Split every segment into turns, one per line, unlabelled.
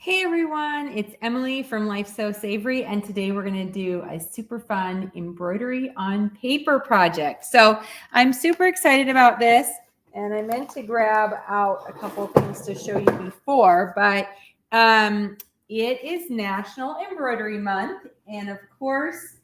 Hey everyone, it's Emily from Life So Savory, and today we're going to do a super fun embroidery on paper project. So I'm super excited about this, and I meant to grab out a couple things to show you before, but it is National Embroidery Month, and of course,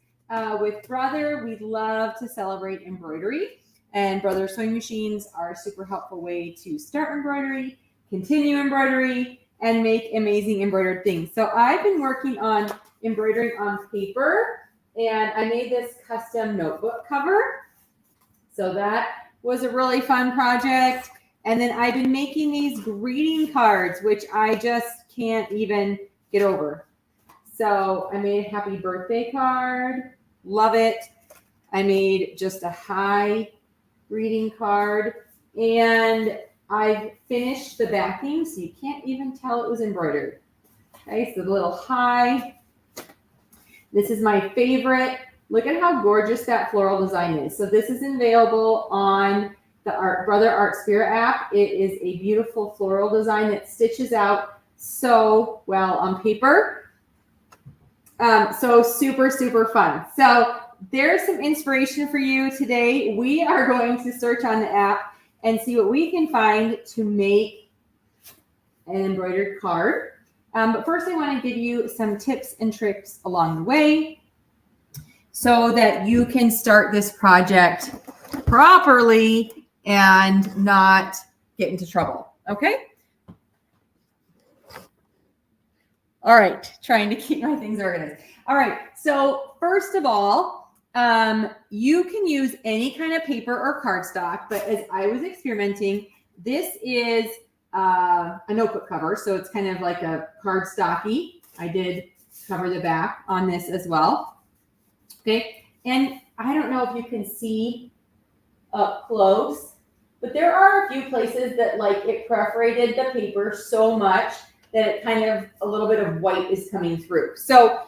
with Brother, we love to celebrate embroidery, and Brother sewing machines are a super helpful way to start embroidery, continue embroidery, and make amazing embroidered things. So I've been working on embroidering on paper, and I made this custom notebook cover. So that was a really fun project. And then I've been making these greeting cards, which I just can't even get over. So I made a happy birthday card. Love it. I made just a hi greeting card, and I've finished the backing, so you can't even tell it was embroidered. Okay, so the little hi. This is my favorite. Look at how gorgeous that floral design is. So this is available on the Brother Art Spirit app. It is a beautiful floral design that stitches out so well on paper. So super, super fun. So there's some inspiration for you today. We are going to search on the app and see what we can find to make an embroidered card. But first I want to give you some tips and tricks along the way so that you can start this project properly and not get into trouble, okay? All right, trying to keep my things organized. All right, so first of all, you can use any kind of paper or cardstock, but as I was experimenting, this is a notebook cover, so it's kind of like a cardstocky. I did cover the back on this as well. Okay, and I don't know if you can see up close, but there are a few places that like it perforated the paper so much that it kind of a little bit of white is coming through. So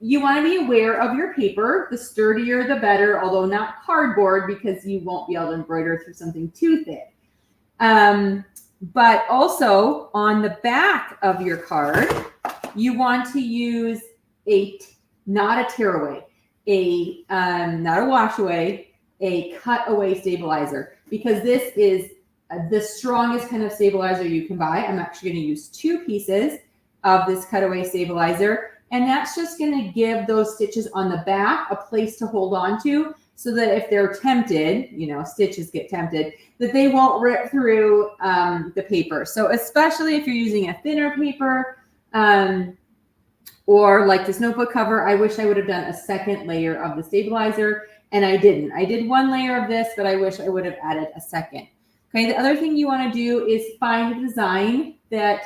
you want to be aware of your paper. The sturdier, the better, although not cardboard because you won't be able to embroider through something too thick. But also on the back of your card, you want to use not a tear away, not a wash away, a cut away stabilizer, because this is the strongest kind of stabilizer you can buy. I'm actually going to use 2 pieces of this cutaway stabilizer. And that's just going to give those stitches on the back a place to hold on to so that if they're tempted, stitches get tempted, that they won't rip through the paper. So especially if you're using a thinner paper or like this notebook cover, I wish I would have done a second layer of the stabilizer, and I didn't. I did 1 layer of this, but I wish I would have added a second. Okay, the other thing you want to do is find a design that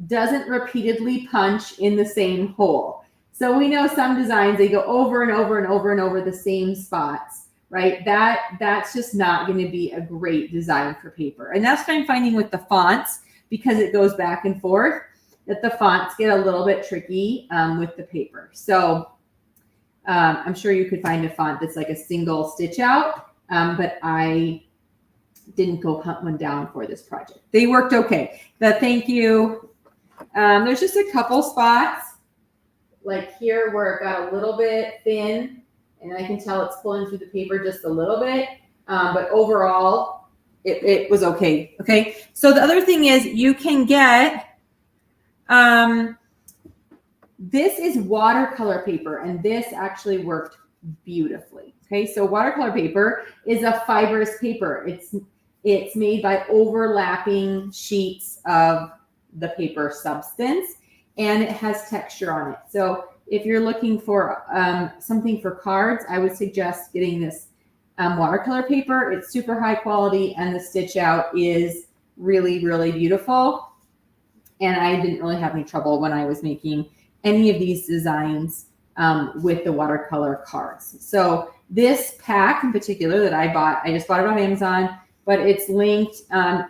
doesn't repeatedly punch in the same hole. So we know some designs, they go over and over and over and over the same spots, right? That's just not going to be a great design for paper. And that's what I'm finding with the fonts, because it goes back and forth, that the fonts get a little bit tricky with the paper. So I'm sure you could find a font that's like a single stitch out, but I didn't go hunt one down for this project. They worked okay. But thank you. There's just a couple spots like here where it got a little bit thin, and I can tell it's pulling through the paper just a little bit. But overall, it was okay. Okay. So the other thing is you can get, this is watercolor paper, and this actually worked beautifully. Okay. So watercolor paper is a fibrous paper. It's made by overlapping sheets of the paper substance, and it has texture on it. So if you're looking for something for cards, I would suggest getting this watercolor paper. It's super high quality, and the stitch out is really, really beautiful. And I didn't really have any trouble when I was making any of these designs with the watercolor cards. So this pack in particular that I just bought it on Amazon, but it's linked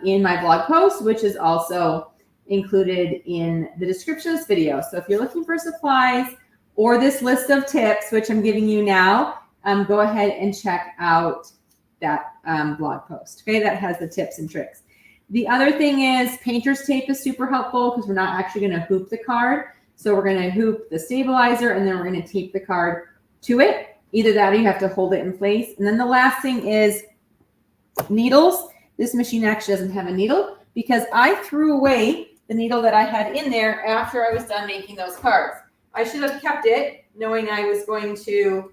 in my blog post, which is also included in the description of this video. So if you're looking for supplies or this list of tips, which I'm giving you now, go ahead and check out that blog post. Okay, that has the tips and tricks. The other thing is painter's tape is super helpful because we're not actually going to hoop the card. So we're going to hoop the stabilizer and then we're going to tape the card to it. Either that or you have to hold it in place. And then the last thing is needles. This machine actually doesn't have a needle because I threw away the needle that I had in there after I was done making those cards. I should have kept it knowing I was going to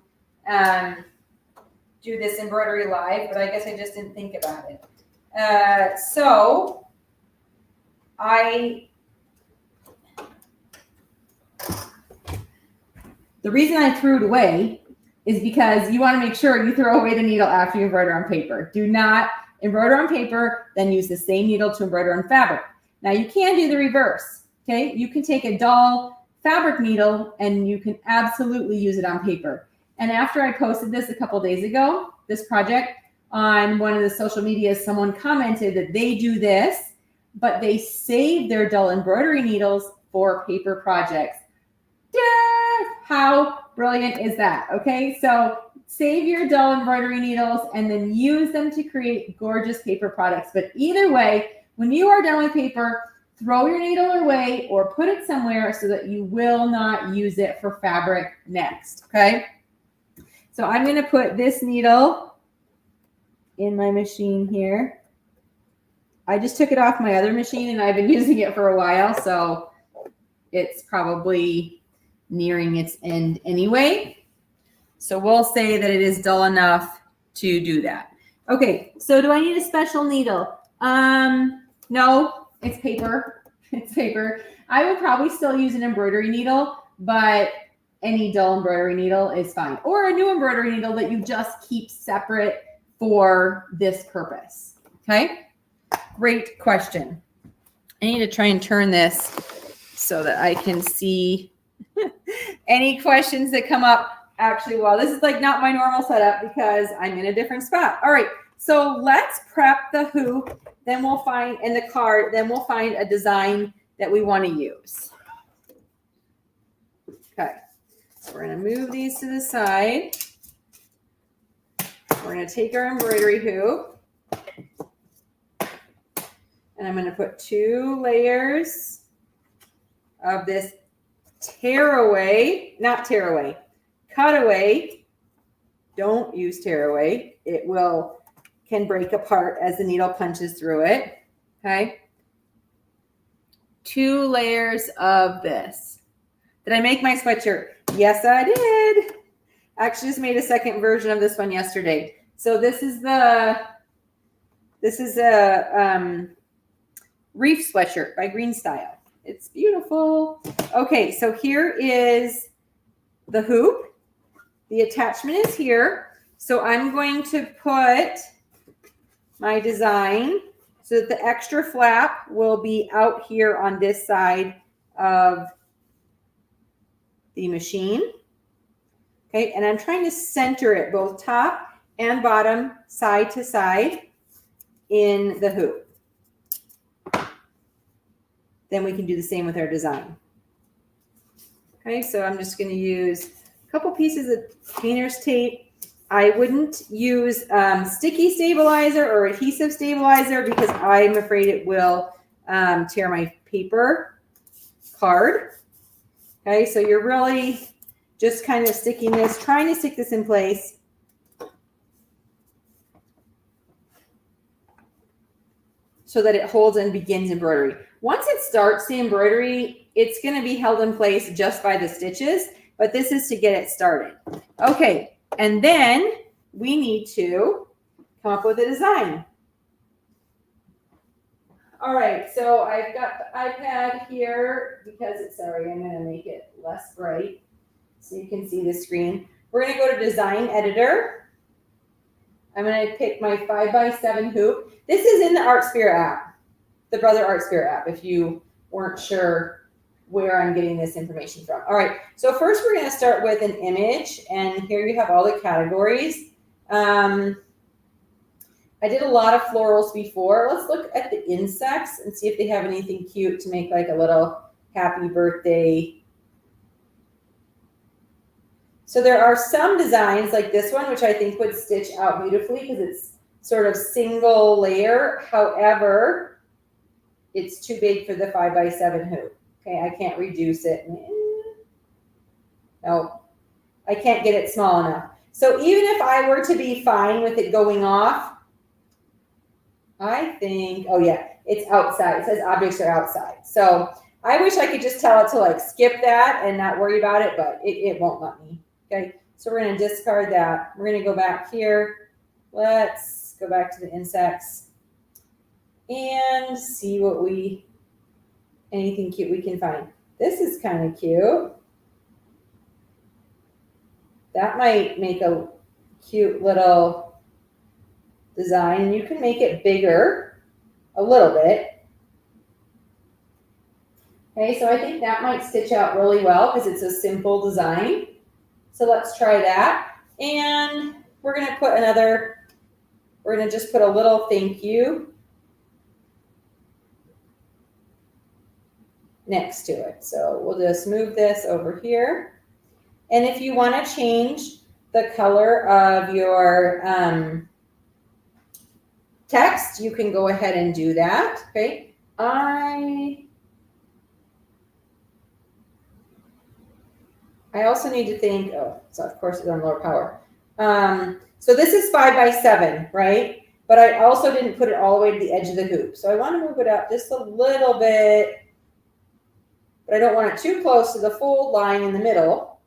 do this embroidery live, but I guess I just didn't think about it. The reason I threw it away is because you want to make sure you throw away the needle after you embroider on paper. Do not embroider on paper, then use the same needle to embroider on fabric. Now you can do the reverse, okay? You can take a dull fabric needle and you can absolutely use it on paper. And after I posted this a couple days ago, this project on one of the social medias, someone commented that they do this, but they save their dull embroidery needles for paper projects. How brilliant is that? Okay, so save your dull embroidery needles and then use them to create gorgeous paper products. But either way, when you are done with paper, throw your needle away or put it somewhere so that you will not use it for fabric next. Okay, so I'm going to put this needle in my machine here. I just took it off my other machine and I've been using it for a while, so it's probably nearing its end anyway. So we'll say that it is dull enough to do that. Okay, so do I need a special needle? No, it's paper. It's paper. I would probably still use an embroidery needle, but any dull embroidery needle is fine. Or a new embroidery needle that you just keep separate for this purpose. Okay, great question. I need to try and turn this so that I can see any questions that come up. Actually, well, this is like not my normal setup because I'm in a different spot. All right, so let's prep the hoop, then we'll find in the card, then we'll find a design that we want to use. Okay, so we're going to move these to the side. We're going to take our embroidery hoop and I'm going to put 2 layers of this cutaway. Don't use tearaway. It can break apart as the needle punches through it. Okay. 2 layers of this. Did I make my sweatshirt? Yes, I did. I actually just made a second version of this one yesterday. So this is a reef sweatshirt by Green Style. It's beautiful. Okay, so here is the hoop. The attachment is here. So I'm going to put my design so that the extra flap will be out here on this side of the machine. Okay, and I'm trying to center it both top and bottom, side to side in the hoop. Then we can do the same with our design. Okay, so I'm just going to use a couple pieces of painter's tape. I wouldn't use sticky stabilizer or adhesive stabilizer because I'm afraid it will tear my paper card. Okay, so you're really just kind of sticking this, trying to stick this in place. So that it holds and begins embroidery. Once it starts the embroidery, it's going to be held in place just by the stitches, but this is to get it started. Okay, and then we need to come up with a design. All right, so I've got the iPad here because it's, sorry, I'm going to make it less bright so you can see the screen. We're going to go to Design Editor. I'm going to pick my 5x7 hoop. This is in the ArtSphere app, the Brother ArtSphere app, if you weren't sure where I'm getting this information from. All right, so first we're going to start with an image, and here you have all the categories. I did a lot of florals before. Let's look at the insects and see if they have anything cute to make like a little happy birthday. So there are some designs like this one, which I think would stitch out beautifully because it's sort of single layer. However, it's too big for the 5x7 hoop. Okay, I can't reduce it. No, I can't get it small enough. So even if I were to be fine with it going off, I think, oh yeah, it's outside. It says objects are outside. So I wish I could just tell it to like skip that and not worry about it, but it won't let me. Okay, so we're going to discard that. We're going to go back here. Let's go back to the insects and see what anything cute we can find. This is kind of cute. That might make a cute little design. You can make it bigger a little bit. Okay, so I think that might stitch out really well because it's a simple design. So let's try that. And we're going to put we're going to just put a little thank you next to it. So we'll just move this over here. And if you want to change the color of your text, you can go ahead and do that. Okay. I also need to think, so of course it's on lower power. So this is 5x7, right? But I also didn't put it all the way to the edge of the hoop. So I want to move it up just a little bit, but I don't want it too close to the fold line in the middle.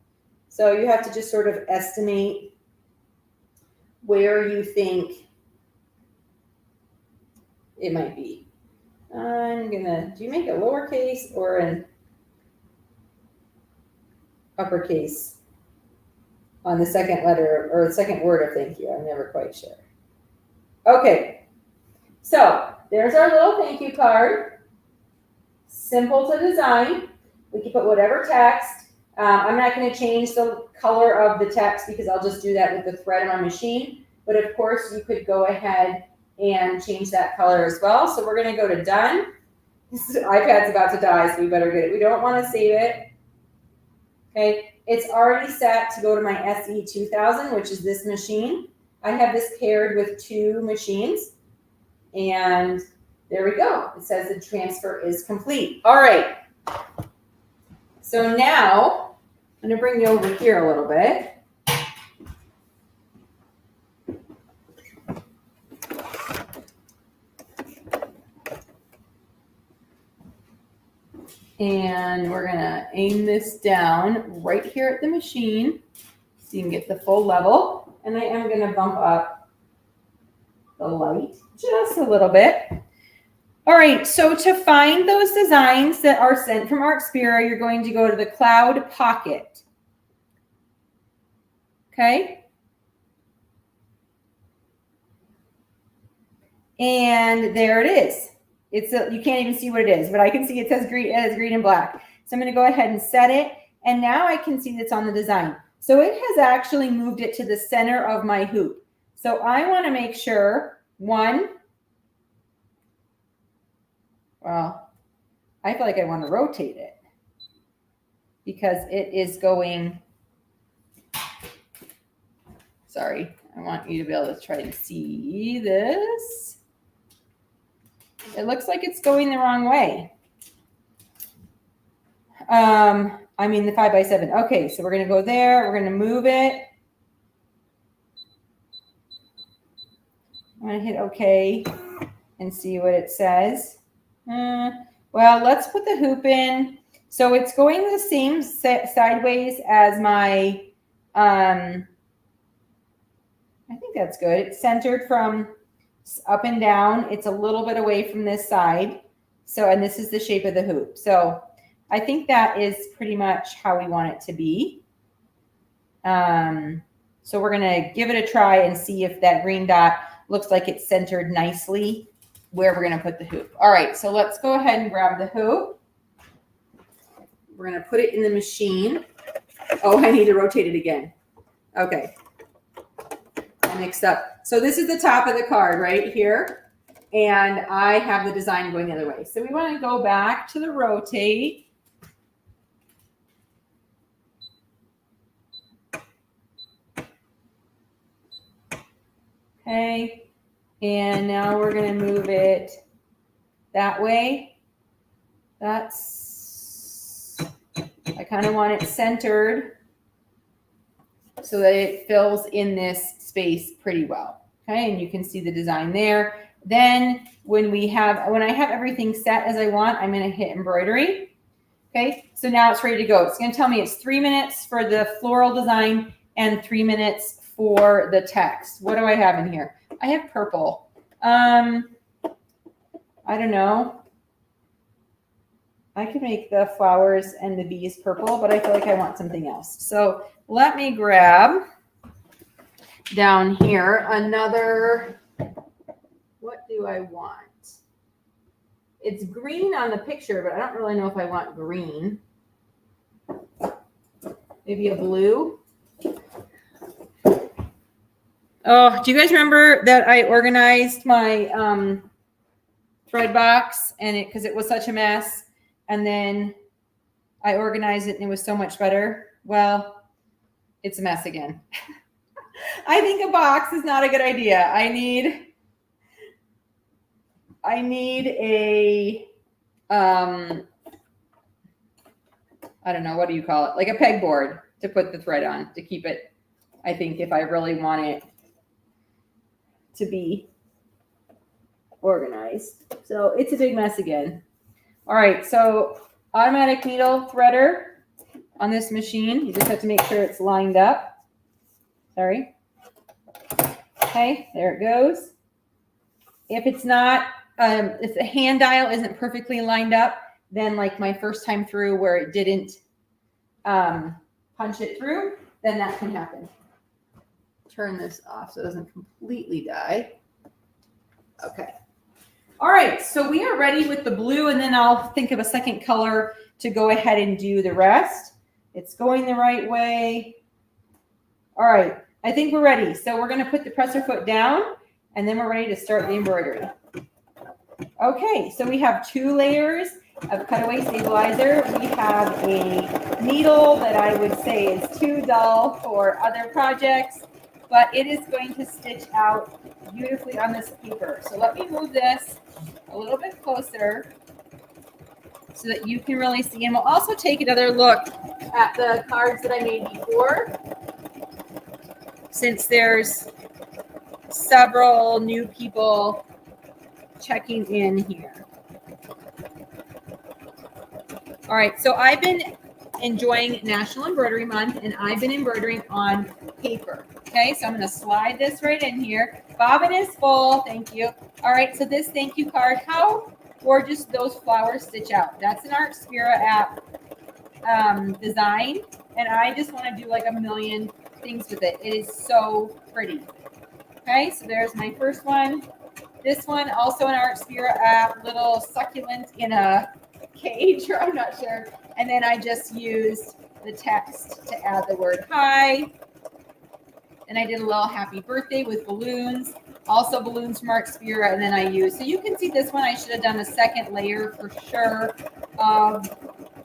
So you have to just sort of estimate where you think it might be. Do you make it lowercase or an uppercase on the second letter or the second word of thank you? I'm never quite sure. Okay, so there's our little thank you card. Simple to design. We can put whatever text. I'm not going to change the color of the text because I'll just do that with the thread on my machine. But of course, you could go ahead and change that color as well. So we're going to go to done. This iPad's about to die, so we better get it. We don't want to save it. Okay, it's already set to go to my SE2000, which is this machine. I have this paired with 2 machines. And there we go. It says the transfer is complete. All right. So now I'm going to bring you over here a little bit. And we're going to aim this down right here at the machine so you can get the full level. And I am going to bump up the light just a little bit. All right, so to find those designs that are sent from Artspira, you're going to go to the Cloud Pocket. Okay? And there it is. You can't even see what it is, but I can see it says green, it is green and black. So I'm going to go ahead and set it, and now I can see it's on the design. So it has actually moved it to the center of my hoop. So I want to make sure, I feel like I want to rotate it because it is going, sorry, I want you to be able to try to see this. It looks like it's going the wrong way. I mean the 5x7. Okay, so we're going to go there. We're going to move it. I'm going to hit OK and see what it says. Well, let's put the hoop in. So it's going the same sideways as my, I think that's good. It's centered from up and down. It's a little bit away from this side. So, and this is the shape of the hoop. So I think that is pretty much how we want it to be. So we're going to give it a try and see if that green dot looks like it's centered nicely where we're going to put the hoop. All right, so let's go ahead and grab the hoop. We're going to put it in the machine. Oh, I need to rotate it again. Okay. I mixed up. So this is the top of the card right here. And I have the design going the other way. So we want to go back to the rotate. Okay. And now we're going to move it that way. I kind of want it centered so that it fills in this space pretty well. Okay, and you can see the design there. Then when I have everything set as I want, I'm going to hit embroidery. Okay, so now it's ready to go. It's going to tell me it's 3 minutes for the floral design and 3 minutes for the text. What do I have in here? I have purple. I don't know. I could make the flowers and the bees purple, but I feel like I want something else. So let me grab down here another, what do I want? It's green on the picture, but I don't really know if I want green. Maybe a blue. Oh, do you guys remember that I organized my thread box because it was such a mess, and then I organized it and it was so much better? Well, it's a mess again. I think a box is not a good idea. I need a, I don't know, what do you call it? Like a pegboard to put the thread on to keep it, I think, if I really want it to be organized. So it's a big mess again. All right, so automatic needle threader on this machine. You just have to make sure it's lined up. Sorry. Okay, there it goes. If it's not, if the hand dial isn't perfectly lined up, then like my first time through where it didn't punch it through, then that can happen. Turn this off so it doesn't completely die. Okay. All right, so we are ready with the blue, and then I'll think of a second color to go ahead and do the rest. It's going the right way. All right, I think we're ready. So we're going to put the presser foot down, and then we're ready to start the embroidery. Okay, so we have 2 layers of cutaway stabilizer. We have a needle that I would say is too dull for other projects, but it is going to stitch out beautifully on this paper. So let me move this a little bit closer so that you can really see. And we'll also take another look at the cards that I made before, since there's several new people checking in here. All right, so I've been enjoying National Embroidery Month, and I've been embroidering on paper. Okay, so I'm going to slide this right in here. Bobbin is full. Thank you. All right, so this thank you card, how gorgeous those flowers stitch out. That's an Art Spira app design, and I just want to do like a million things with it. It is so pretty. Okay, so there's my first one. This one, also an Art Spira app, little succulent in a cage, or I'm not sure. And then I just used the text to add the word hi. And I did a little happy birthday with balloons, also balloons from Art Spira, and then I used, so you can see this one, I should have done a second layer for sure of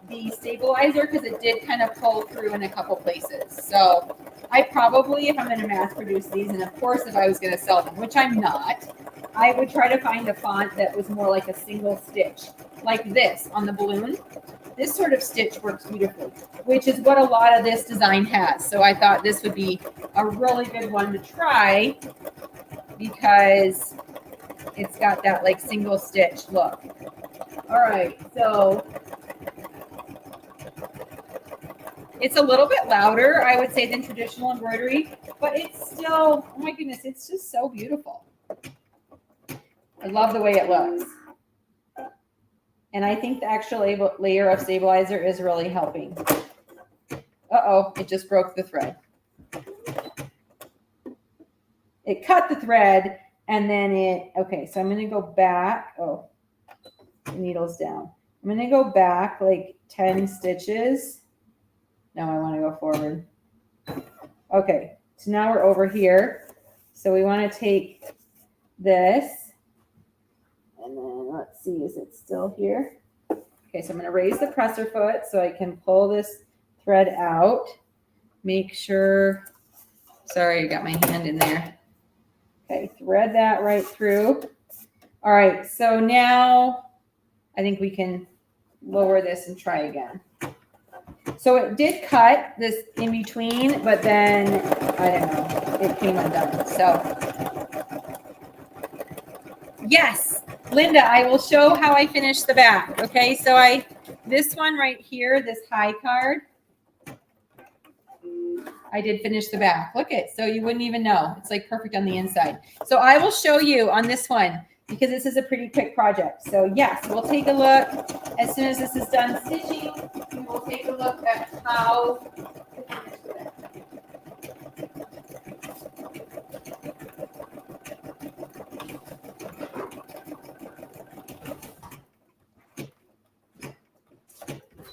the stabilizer, because it did kind of pull through in a couple places. So I probably, if I'm going to mass produce these, and of course if I was going to sell them, which I'm not, I would try to find a font that was more like a single stitch, like this on the balloon. This sort of stitch works beautifully, which is what a lot of this design has. So I thought this would be a really good one to try because it's got that like single stitch look. All right, so it's a little bit louder, I would say, than traditional embroidery, but it's still, oh my goodness, it's just so beautiful. I love the way it looks. And I think the actual layer of stabilizer is really helping. Uh-oh, it just broke the thread. It cut the thread, and then okay, so I'm going to go back. Oh, the needle's down. I'm going to go back like 10 stitches. No, I want to go forward. Okay, so now we're over here. So we want to take this. And then let's see, is it still here? Okay, so I'm going to raise the presser foot so I can pull this thread out. Make sure, sorry, I got my hand in there. Okay, thread that right through. All right, so now I think we can lower this and try again. So it did cut this in between, but then, I don't know, it came undone. So, yes, Linda, I will show how I finished the back. Okay, so this one right here, this high card, I did finish the back. Look it, so you wouldn't even know. It's like perfect on the inside. So I will show you on this one because this is a pretty quick project. So yes, we'll take a look. As soon as this is done stitching, we will take a look at how to finish the back.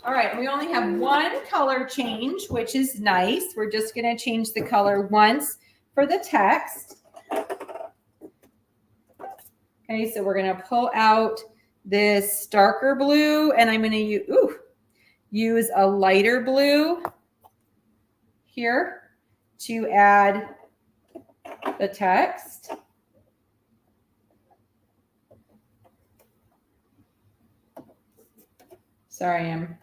All right, we only have one color change, which is nice. We're just going to change the color once for the text. Okay, so we're going to pull out this darker blue, and I'm going to use a lighter blue here to add the text. Sorry, I'm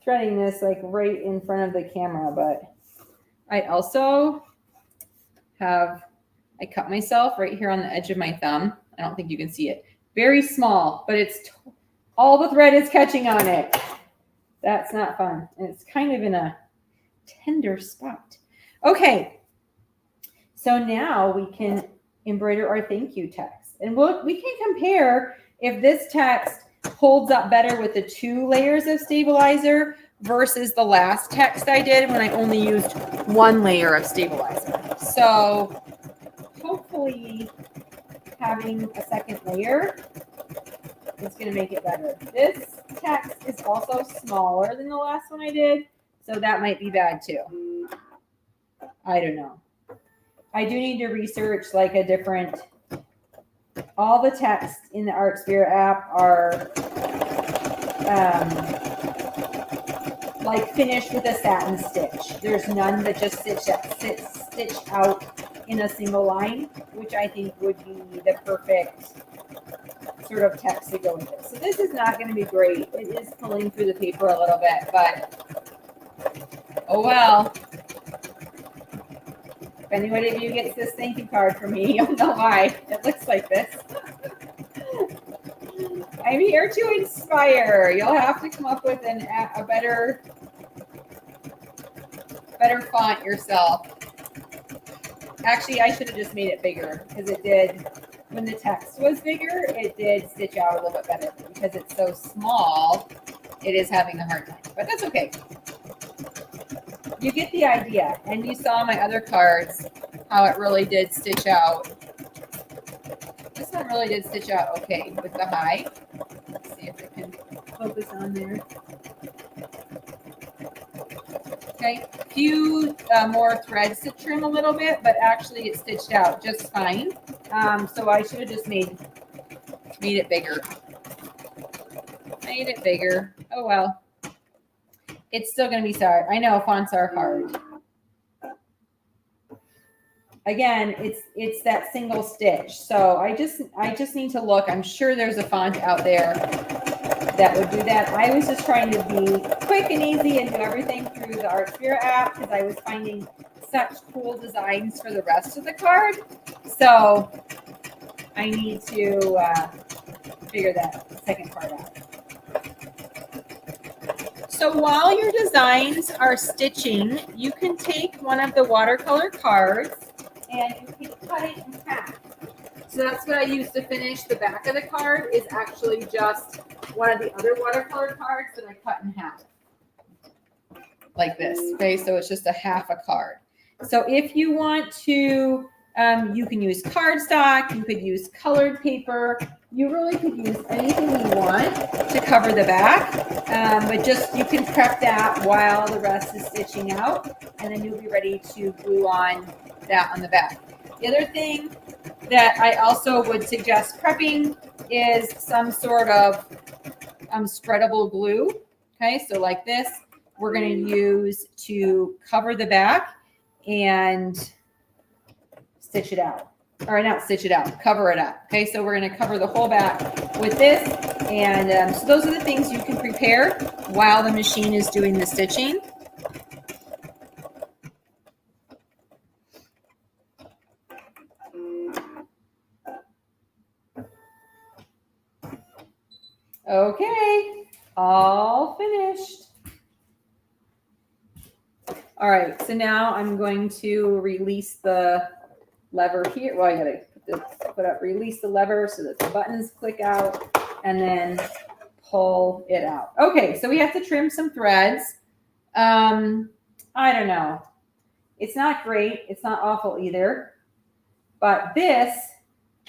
threading this like right in front of the camera, but I also I cut myself right here on the edge of my thumb. I don't think you can see it. Very small, but all the thread is catching on it. That's not fun. And it's kind of in a tender spot. Okay. So now we can embroider our thank you text. And we can compare if this text holds up better with the 2 layers of stabilizer versus the last text I did when I only used 1 layer of stabilizer. So hopefully having a second layer is going to make it better. This text is also smaller than the last one I did, so that might be bad too. I don't know. I do need to research like a different, all the texts in the Artsphere app are like finished with a satin stitch. There's none that just stitch out in a single line, which I think would be the perfect sort of text to go with it. So this is not going to be great. It is pulling through the paper a little bit, but oh well. If anybody of you gets this thank you card from me, you'll know why it looks like this. I'm here to inspire. You'll have to come up with a better font yourself. Actually, I should have just made it bigger because it did, when the text was bigger, it did stitch out a little bit better. Because it's so small, it is having a hard time. But that's okay. You get the idea. And you saw my other cards, how it really did stitch out. This one really did stitch out okay with the high. Let's see if it can focus on there. Okay, a few more threads to trim a little bit, but actually it stitched out just fine. So I should have just made it bigger. Made it bigger. Oh well. It's still going to be hard. I know fonts are hard. Again, it's that single stitch. So I just need to look. I'm sure there's a font out there that would do that. I was just trying to be quick and easy and do everything through the Artsphere app because I was finding such cool designs for the rest of the card. So I need to figure that second part out. So while your designs are stitching, you can take one of the watercolor cards and you can cut it in half. So that's what I used to finish the back of the card, is actually just one of the other watercolor cards that I cut in half. Like this, okay? So it's just a half a card. So if you want to, you can use cardstock, you could use colored paper, you really could use anything you want to cover the back, but just you can prep that while the rest is stitching out, and then you'll be ready to glue on that on the back. The other thing that I also would suggest prepping is some sort of spreadable glue. Okay, so like this, we're going to use to cover the back and stitch it out. All right, now stitch it out, cover it up. Okay, so we're gonna cover the whole back with this. And so those are the things you can prepare while the machine is doing the stitching. Okay, all finished. All right, so now I'm going to release the lever here. Well, I gotta release the lever so that the buttons click out and then pull it out. Okay, so we have to trim some threads. I don't know. It's not great. It's not awful either. But this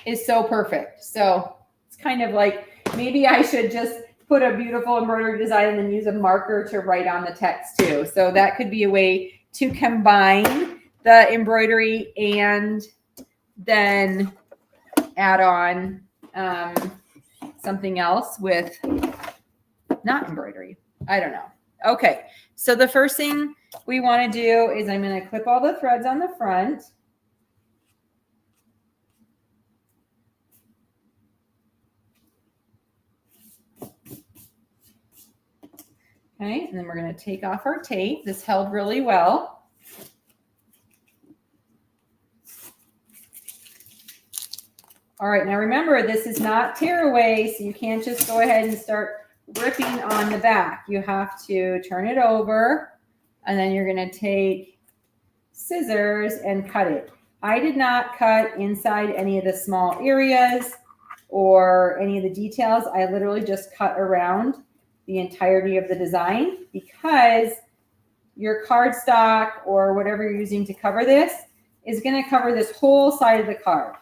is so perfect. So it's kind of like maybe I should just put a beautiful embroidery design and then use a marker to write on the text too. So that could be a way to combine the embroidery and then add on something else with not embroidery. I don't know. Okay, so the first thing we want to do is I'm going to clip all the threads on the front. Okay, and then we're going to take off our tape. This held really well. All right, now remember, this is not tear away, so you can't just go ahead and start ripping on the back. You have to turn it over, and then you're going to take scissors and cut it. I did not cut inside any of the small areas or any of the details. I literally just cut around the entirety of the design because your cardstock or whatever you're using to cover this is going to cover this whole side of the card.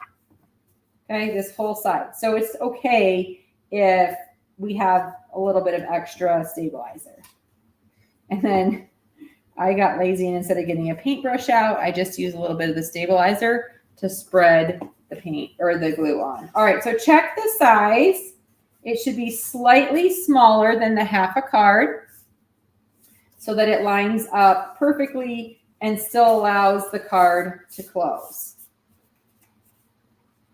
Okay, this whole side. So it's okay if we have a little bit of extra stabilizer. And then I got lazy, and instead of getting a paintbrush out, I just use a little bit of the stabilizer to spread the paint or the glue on. All right, so check the size. It should be slightly smaller than the half a card so that it lines up perfectly and still allows the card to close.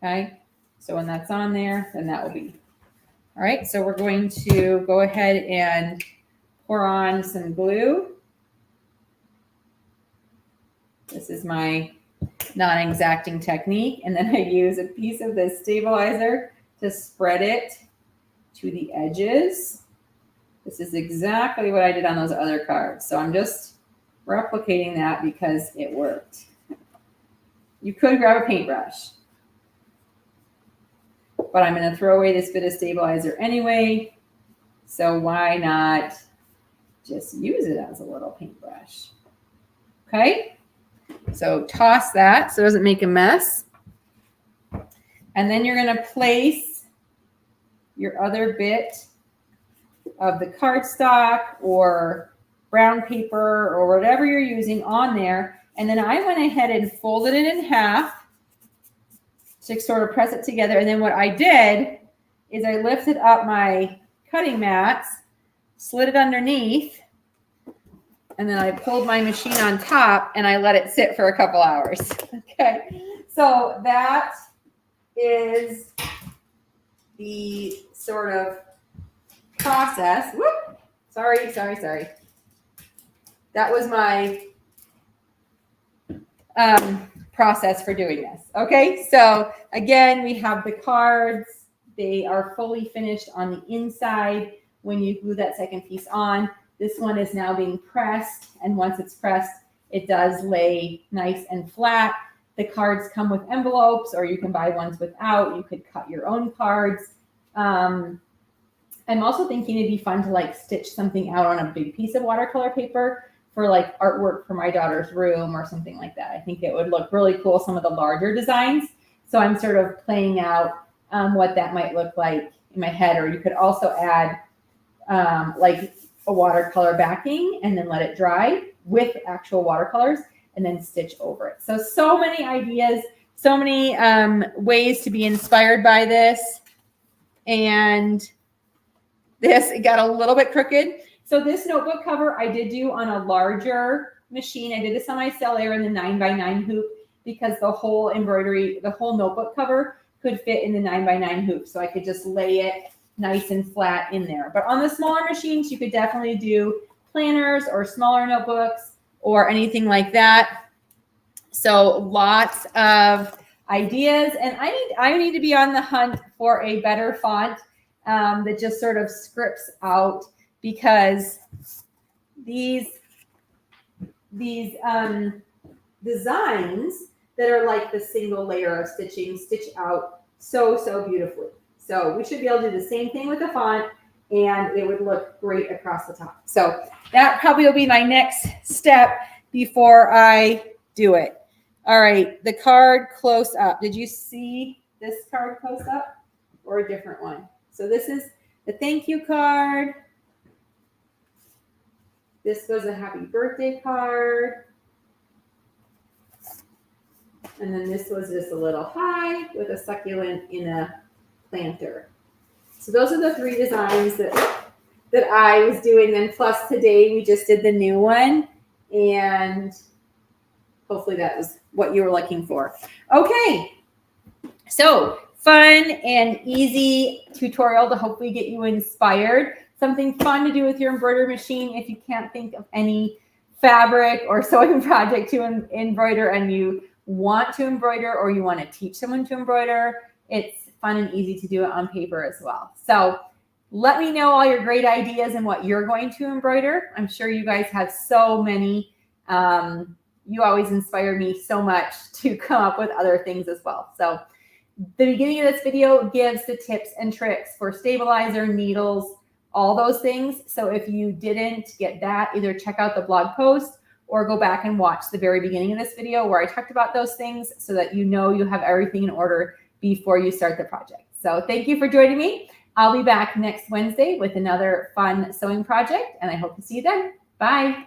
Okay, so when that's on there, then that will be. All right, so we're going to go ahead and pour on some glue. This is my non-exacting technique. And then I use a piece of the stabilizer to spread it to the edges. This is exactly what I did on those other cards. So I'm just replicating that because it worked. You could grab a paintbrush, but I'm going to throw away this bit of stabilizer anyway. So why not just use it as a little paintbrush? Okay. So toss that so it doesn't make a mess. And then you're going to place your other bit of the cardstock or brown paper or whatever you're using on there. And then I went ahead and folded it in half to sort of press it together. And then what I did is I lifted up my cutting mats, slid it underneath, and then I pulled my machine on top and I let it sit for a couple hours. Okay, so that is the sort of process. Whoop, sorry. That was my process for doing this. Okay, so again, we have the cards. They are fully finished on the inside when you glue that second piece on. This one is now being pressed, and once it's pressed, it does lay nice and flat. The cards come with envelopes, or you can buy ones without. You could cut your own cards. I'm also thinking it'd be fun to like stitch something out on a big piece of watercolor paper for like artwork for my daughter's room or something like that. I think it would look really cool, some of the larger designs. So I'm sort of playing out what that might look like in my head. Or you could also add like a watercolor backing and then let it dry with actual watercolors and then stitch over it. So many ideas, so many ways to be inspired by this. And this, it got a little bit crooked. So this notebook cover I did do on a larger machine. I did this on my Cell Air in the 9x9 hoop. because the whole embroidery, the whole notebook cover could fit in the 9x9 hoop. So I could just lay it nice and flat in there. But on the smaller machines, you could definitely do planners or smaller notebooks or anything like that. So lots of ideas, and I need to be on the hunt for a better font that just sort of scripts out, because these designs that are like the single layer of stitching stitch out so beautifully. So we should be able to do the same thing with the font, and it would look great across the top. So that probably will be my next step before I do it. All right, the card close up. Did you see this card close up or a different one? So this is the thank you card. This was a happy birthday card. And then this was just a little hi with a succulent in a planter. So those are the 3 designs that I was doing. Then plus today we just did the new one, and hopefully that was what you were looking for. Okay, so fun and easy tutorial to hopefully get you inspired. Something fun to do with your embroidery machine if you can't think of any fabric or sewing project to embroider and you want to embroider, or you want to teach someone to embroider. It's fun and easy to do it on paper as well. So let me know all your great ideas and what you're going to embroider. I'm sure you guys have so many. You always inspire me so much to come up with other things as well. So the beginning of this video gives the tips and tricks for stabilizer, needles, all those things. So if you didn't get that, either check out the blog post or go back and watch the very beginning of this video where I talked about those things, so that you know you have everything in order before you start the project. So thank you for joining me. I'll be back next Wednesday with another fun sewing project, and I hope to see you then. Bye.